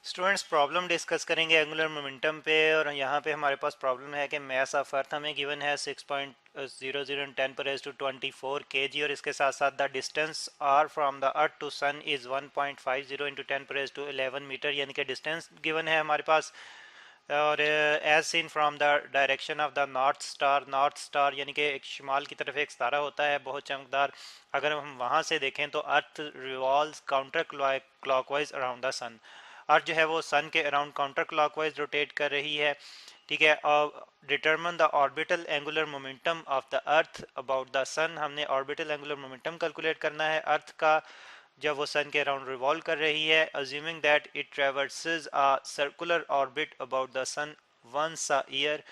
Students problem discuss करेंगे angular momentum पे। और यहाँ पे हमारे पास प्रॉब्लम है कि मास ऑफ अर्थ हमें गिवन है 6.00 इन 10⁻24 kg, और इसके साथ साथ the distance r from the earth to sun is 1.50 into 10⁻11 metre, यानी कि डिस्टेंस गिवन है हमारे पास। और as seen from the direction of the north star यानी कि एक शुमाल की तरफ एक सितारा होता है बहुत चमकदार। अगर हम वहाँ से देखें तो earth revolves counter clockwise around the sun. Earth जो है वो सन के अराउंड काउंटर क्लॉकवाइज रोटेट कर रही है। ठीक है। और determine the orbital angular momentum of the earth about the sun, हमने ऑर्बिटल एंगुलर मोमेंटम कैलकुलेट करना है अर्थ का जब वो सन के अराउंड रिवॉल्व कर रही है, assuming that it traverses a circular orbit about the sun once a year.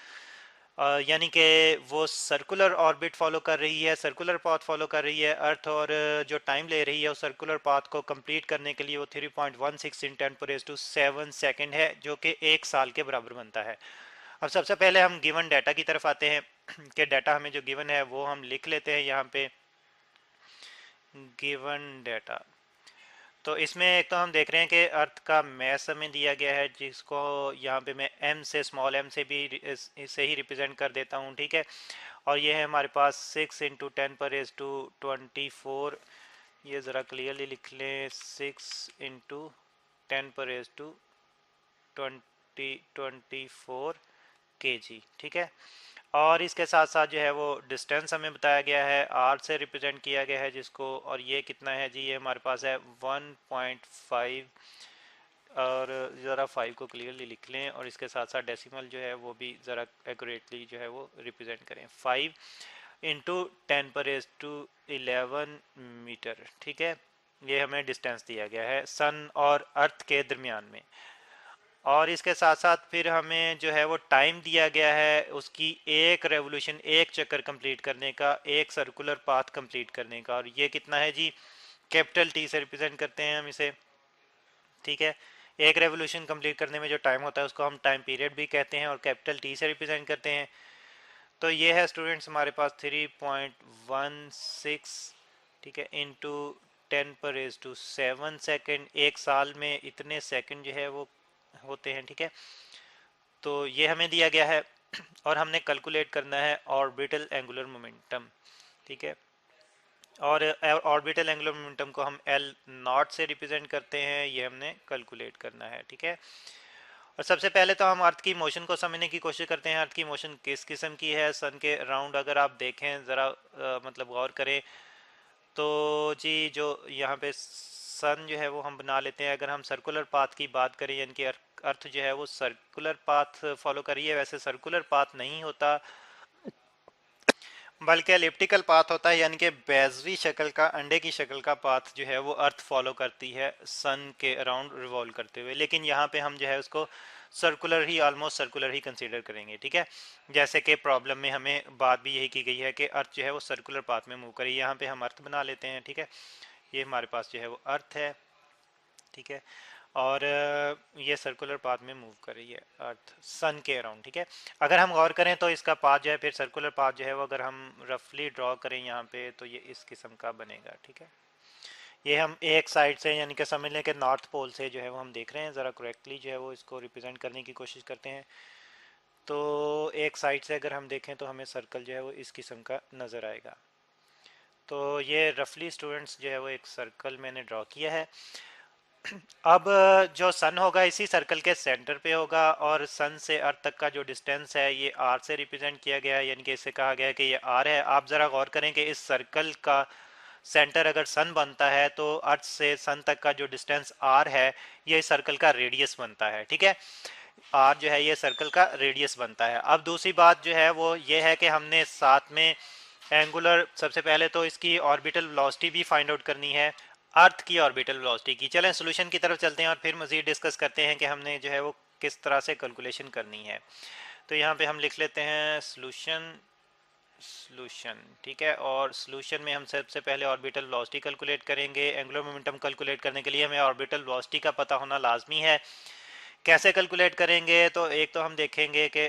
यानी कि वो सर्कुलर ऑर्बिट फॉलो कर रही है, सर्कुलर पाथ फॉलो कर रही है अर्थ, और जो टाइम ले रही है उस सर्कुलर पाथ को कंप्लीट करने के लिए वो 3.16 इन 10⁻7 सेकेंड है, जो कि एक साल के बराबर बनता है। अब सबसे पहले हम गिवन डाटा की तरफ आते हैं कि डाटा हमें जो गिवन है वो हम लिख लेते हैं यहाँ पे। गिवन डाटा, तो इसमें एक तो हम देख रहे हैं कि अर्थ का मैस हमें दिया गया है, जिसको यहाँ पे मैं एम से स्मॉल एम से भी इसे ही रिप्रेजेंट कर देता हूँ। ठीक है। और ये है हमारे पास 6 × 10⁻24। ये ज़रा क्लियरली लिख लें, 6 × 10⁻24 kg। ठीक है। और इसके साथ साथ जो है वो डिस्टेंस हमें बताया गया है, आर से रिप्रेजेंट किया गया है जिसको, और ये कितना है जी, ये हमारे पास है 1.5। और ज़रा 5 को क्लियरली लिख लें, और इसके साथ साथ डेसिमल जो है वो भी ज़रा एक्यूरेटली जो है वो रिप्रेजेंट करें, 5 इंटू 10⁻11 मीटर। ठीक है। ये हमें डिस्टेंस दिया गया है सन और अर्थ के दरमियान में। और इसके साथ साथ फिर हमें जो है वो टाइम दिया गया है उसकी एक रेवोल्यूशन, एक चक्कर कंप्लीट करने का, एक सर्कुलर पाथ कंप्लीट करने का, और ये कितना है जी, कैपिटल टी से रिप्रेजेंट करते हैं हम इसे। ठीक है। एक रेवोल्यूशन कंप्लीट करने में जो टाइम होता है उसको हम टाइम पीरियड भी कहते हैं और कैपिटल टी से रिप्रेजेंट करते हैं। तो ये है स्टूडेंट्स हमारे पास 3.16, ठीक है, इंटू 10⁻7 सेकेंड। एक साल में इतने सेकंड जो है वो होते हैं। ठीक है। तो ये हमें दिया गया है और हमने कैलकुलेट करना है ऑर्बिटल एंगुलर मोमेंटम। ठीक है। और ऑर्बिटल एंगुलर मोमेंटम को हम एल नॉट से रिप्रेजेंट करते हैं, ये हमने कैलकुलेट करना है। ठीक है। और सबसे पहले तो हम अर्थ की मोशन को समझने की कोशिश करते हैं। अर्थ की मोशन किस किस्म की है सन के अराउंड, अगर आप देखें ज़रा मतलब गौर करें तो जी, जो यहाँ पे सन जो है वो हम बना लेते हैं। अगर हम सर्कुलर पाथ की बात करें, यानी कि अर्थ जो है वो सर्कुलर पाथ फॉलो करिए, वैसे सर्कुलर पाथ नहीं होता बल्कि एलिप्टिकल पाथ होता है, यानी कि बेजवी शक्ल का, अंडे की शक्ल का पाथ जो है वो अर्थ फॉलो करती है सन के अराउंड रिवॉल्व करते हुए। लेकिन यहाँ पे हम जो है उसको सर्कुलर ही, ऑलमोस्ट सर्कुलर ही कंसीडर करेंगे। ठीक है। जैसे कि प्रॉब्लम में हमें बात भी यही की गई है कि अर्थ जो है वो सर्कुलर पाथ में मूव करे। यहाँ पे हम अर्थ बना लेते हैं। ठीक है। ये हमारे पास जो है वो अर्थ है। ठीक है। और ये सर्कुलर पाथ में मूव कर रही है अर्थ सन के अराउंड। ठीक है। अगर हम गौर करें तो इसका पाथ जो है, फिर सर्कुलर पाथ जो है वो अगर हम रफली ड्रॉ करें यहाँ पे तो ये इस किस्म का बनेगा। ठीक है। ये हम एक साइड से, यानी कि समझ लें कि नॉर्थ पोल से जो है वो हम देख रहे हैं, ज़रा करेक्टली जो है वो इसको रिप्रेजेंट करने की कोशिश करते हैं। तो एक साइड से अगर हम देखें तो हमें सर्कल जो है वो इस किस्म का नज़र आएगा। तो ये रफली स्टूडेंट्स जो है वो एक सर्कल मैंने ड्रॉ किया है। अब जो सन होगा इसी सर्कल के सेंटर पे होगा, और सन से अर्थ तक का जो डिस्टेंस है ये आर से रिप्रेजेंट किया गया है, यानी कि इससे कहा गया है कि ये आर है। आप ज़रा गौर करें कि इस सर्कल का सेंटर अगर सन बनता है तो अर्थ से सन तक का जो डिस्टेंस आर है ये इस सर्कल का रेडियस बनता है। ठीक है। आर जो है ये सर्कल का रेडियस बनता है। अब दूसरी बात जो है वो ये है कि हमने साथ में एंगुलर, सबसे पहले तो इसकी ऑर्बिटल वेलोसिटी भी फाइंड आउट करनी है, अर्थ की ऑर्बिटल वेलोसिटी की। चलें सोल्यूशन की तरफ चलते हैं और फिर मज़ीद डिस्कस करते हैं कि हमने जो है वो किस तरह से कैलकुलेशन करनी है। तो यहाँ पे हम लिख लेते हैं सोल्यूशन। ठीक है। और सोल्यूशन में हम सबसे पहले ऑर्बिटल वेलोसिटी कैलकुलेट करेंगे। एंगुलर मोमेंटम कैलकुलेट करने के लिए हमें ऑर्बिटल वेलोसिटी का पता होना लाजमी है। कैसे कैलकुलेट करेंगे, तो एक तो हम देखेंगे कि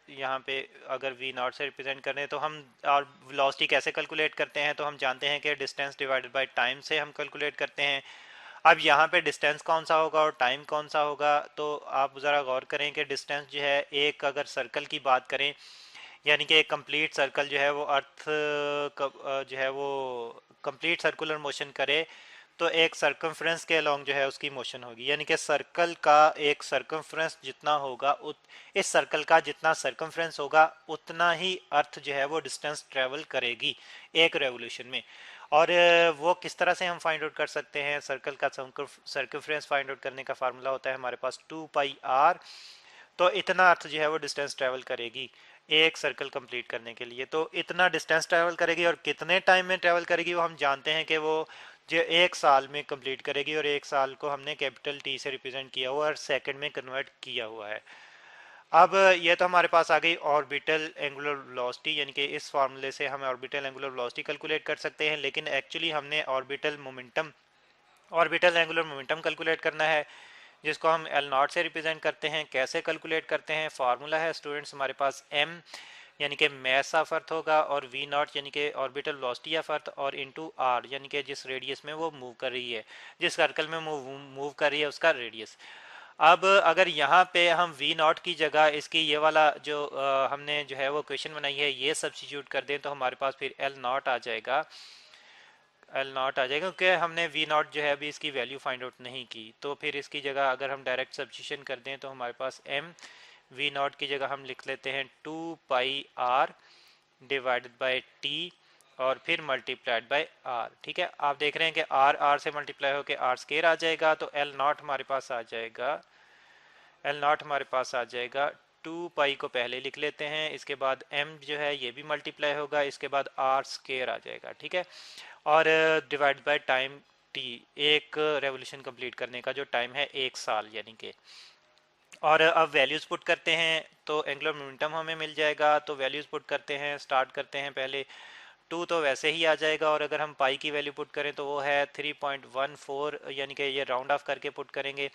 यहाँ पे अगर वी नॉट से रिप्रेजेंट करें तो हम, और वेलोसिटी कैसे कैलकुलेट करते हैं, तो हम जानते हैं कि डिस्टेंस डिवाइडेड बाय टाइम से हम कैलकुलेट करते हैं। अब यहाँ पे डिस्टेंस कौन सा होगा और टाइम कौन सा होगा, तो आप ज़रा गौर करें कि डिस्टेंस जो है, एक अगर सर्कल की बात करें, यानी कि एक कंप्लीट सर्कल जो है वो अर्थ जो है वो कंप्लीट सर्कुलर मोशन करे, तो एक सर्कमफ्रेंस के अलोंग जो है उसकी मोशन होगी, यानी कि सर्कल का एक सर्कमफ्रेंस जितना होगा इस सर्कल का जितना सर्कमफ्रेंस होगा उतना ही अर्थ जो है वो डिस्टेंस ट्रेवल करेगी एक रेवोल्यूशन में। और वो किस तरह से हम फाइंड आउट कर सकते हैं, सर्कल का सर्कमफ्रेंस फाइंड आउट करने का फार्मूला होता है हमारे पास 2πr। तो इतना अर्थ जो है वो डिस्टेंस ट्रेवल करेगी एक सर्कल कंप्लीट करने के लिए। तो इतना डिस्टेंस ट्रेवल करेगी और कितने टाइम में ट्रेवल करेगी वो हम जानते हैं कि वो जो एक साल में कंप्लीट करेगी, और एक साल को हमने कैपिटल टी से रिप्रेजेंट किया हुआ और सेकंड में कन्वर्ट किया हुआ है। अब ये तो हमारे पास आ गई ऑर्बिटल एंगुलर वेलोसिटी, यानी कि इस फार्मूले से हम ऑर्बिटल एंगुलर वेलोसिटी कैलकुलेट कर सकते हैं, लेकिन एक्चुअली हमने ऑर्बिटल एंगुलर मोमेंटम कैलकुलेट करना है, जिसको हम एल नॉट से रिप्रेजेंट करते हैं। कैसे कैलकुलेट करते हैं, फार्मूला है स्टूडेंट्स हमारे पास एम यानी कि मैस ऑफ अर्थ होगा, और वी नॉट यानी कि ऑर्बिटल वेलोसिटी ऑफ अर्थ, और इनटू आर यानी कि जिस रेडियस में वो मूव कर रही है, जिस सर्कल में मूव कर रही है उसका रेडियस। अब अगर यहाँ पे हम वी नॉट की जगह इसकी ये वाला जो हमने जो है वो क्वेश्चन बनाई है ये सब्स्टिट्यूट कर दें, तो हमारे पास फिर एल नॉट आ जाएगा, क्योंकि हमने वी नॉट जो है अभी इसकी वैल्यू फाइंड आउट नहीं की। तो फिर इसकी जगह अगर हम डायरेक्ट सब्स्टिट्यूशन कर दें तो हमारे पास एम वी नॉट की जगह हम लिख लेते हैं 2πr डिवाइडेड बाई टी और फिर मल्टीप्लाइड बाय आर। ठीक है, आप देख रहे हैं कि आर आर से मल्टीप्लाई होकर आर स्केयर आ जाएगा, तो एल नॉट हमारे पास आ जाएगा, टू पाई को पहले लिख लेते हैं, इसके बाद एम जो है ये भी मल्टीप्लाई होगा, इसके बाद आर स्केयर आ जाएगा। ठीक है, और डिवाइड बाय टाइम टी, एक रेवोल्यूशन कंप्लीट करने का जो टाइम है एक साल यानी कि। और अब वैल्यूज पुट करते हैं तो एंगुलर मोमेंटम हमें मिल जाएगा। तो वैल्यूज पुट करते हैं, स्टार्ट करते हैं पहले 2 तो वैसे ही आ जाएगा, और अगर हम पाई की वैल्यू पुट करें तो वो है 3.14, यानी कि ये राउंड ऑफ करके पुट करेंगे।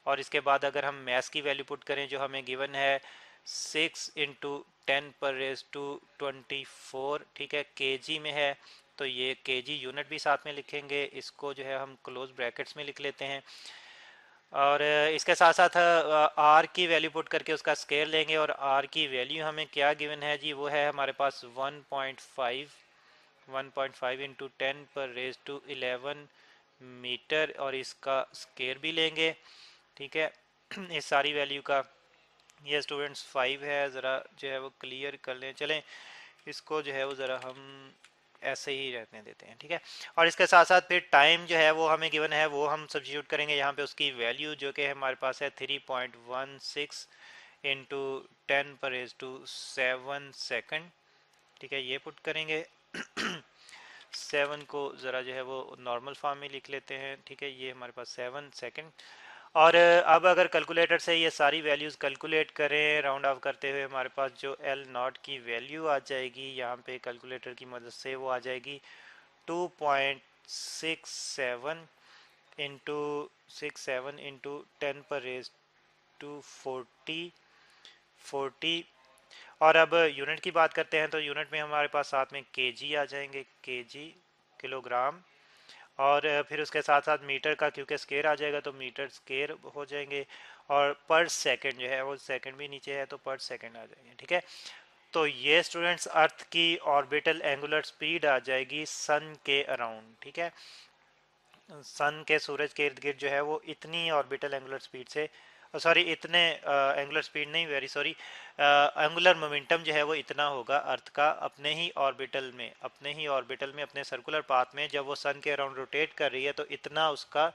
और इसके बाद अगर हम मैथ्स की वैल्यू पुट करें जो हमें गिवन है 6 × 10⁻²4, ठीक है, केजी में है, तो ये केजी यूनिट भी साथ में लिखेंगे, इसको जो है हम क्लोज ब्रैकेट्स में लिख लेते हैं। और इसके साथ साथ आर की वैल्यू पुट करके उसका स्केयर लेंगे, और आर की वैल्यू हमें क्या गिवन है जी, वो है हमारे पास 1.5 इंटू 10⁻11 मीटर, और इसका स्केयर भी लेंगे। ठीक है, इस सारी वैल्यू का ये स्टूडेंट्स 5 है, ज़रा जो है वो क्लियर कर लें। चलें इसको जो है वो ज़रा हम ऐसे ही रहने देते हैं। ठीक है, और इसके साथ साथ फिर टाइम जो है वो हमें गिवन है, वो हम सब्स्टिट्यूट करेंगे यहाँ पे उसकी वैल्यू, जो कि हमारे पास है 3.16 इंटू 10⁻7 सेकंड। ठीक है, ये पुट करेंगे 7 को ज़रा जो है वो नॉर्मल फॉर्म में लिख लेते हैं। ठीक है, ये हमारे पास 7 सेकंड। और अब अगर कैलकुलेटर से ये सारी वैल्यूज़ कैलकुलेट करें राउंड ऑफ करते हुए, हमारे पास जो एल नॉट की वैल्यू आ जाएगी यहाँ पे कैलकुलेटर की मदद से, वो आ जाएगी 2.67 इंटू 10⁻40। और अब यूनिट की बात करते हैं तो यूनिट में हमारे पास साथ में केजी आ जाएंगे, केजी किलोग्राम, और फिर उसके साथ साथ मीटर का क्योंकि स्केयर आ जाएगा तो मीटर स्केयर हो जाएंगे, और पर सेकंड जो है वो सेकंड भी नीचे है तो पर सेकंड आ जाएंगे। ठीक है, तो ये स्टूडेंट्स अर्थ की ऑर्बिटल एंगुलर स्पीड आ जाएगी सन के अराउंड। ठीक है, सन के सूरज के इर्द गिर्द जो है वो इतनी ऑर्बिटल एंगुलर स्पीड से, सॉरी इतने एंगुलर स्पीड नहीं, वेरी सॉरी, एंगुलर मोमेंटम जो है वो इतना होगा अर्थ का अपने ही ऑर्बिटल में अपने सर्कुलर पाथ में, जब वो सन के अराउंड रोटेट कर रही है तो इतना उसका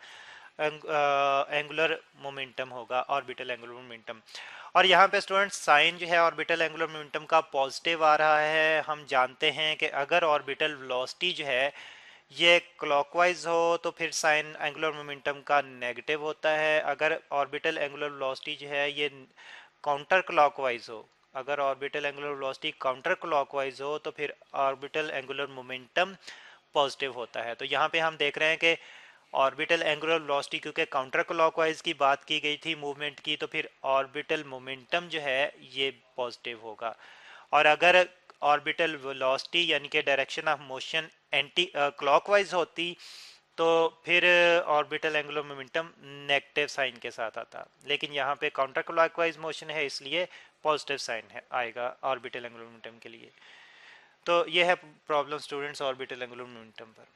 एंगुलर मोमेंटम होगा, ऑर्बिटल एंगुलर मोमेंटम। और यहाँ पे स्टूडेंट्स साइन जो है ऑर्बिटल एंगुलर मोमेंटम का पॉजिटिव आ रहा है। हम जानते हैं कि अगर ऑर्बिटल वेलोसिटी जो है ये क्लॉकवाइज हो तो फिर साइन एंगुलर मोमेंटम का नेगेटिव होता है। अगर ऑर्बिटल एंगुलर वेलोसिटी जो है ये काउंटर क्लॉकवाइज हो, अगर orbital angular velocity counter clockwise हो तो फिर ऑर्बिटल एंगुलर मोमेंटम पॉजिटिव होता है। तो यहाँ पे हम देख रहे हैं कि ऑर्बिटल एंगुलर वेलोसिटी क्योंकि काउंटर क्लॉकवाइज की बात की गई थी मूवमेंट की, तो फिर ऑर्बिटल मोमेंटम जो है ये पॉजिटिव होगा। और अगर ऑर्बिटल वेलोसिटी यानी कि direction of motion anti clockwise होती तो फिर orbital angular momentum negative sign के साथ आता, लेकिन यहाँ पे काउंटर क्लॉकवाइज मोशन है इसलिए पॉजिटिव साइन है आएगा ऑर्बिटल एंगुलर मोमेंटम के लिए। तो ये है problem students orbital angular momentum पर।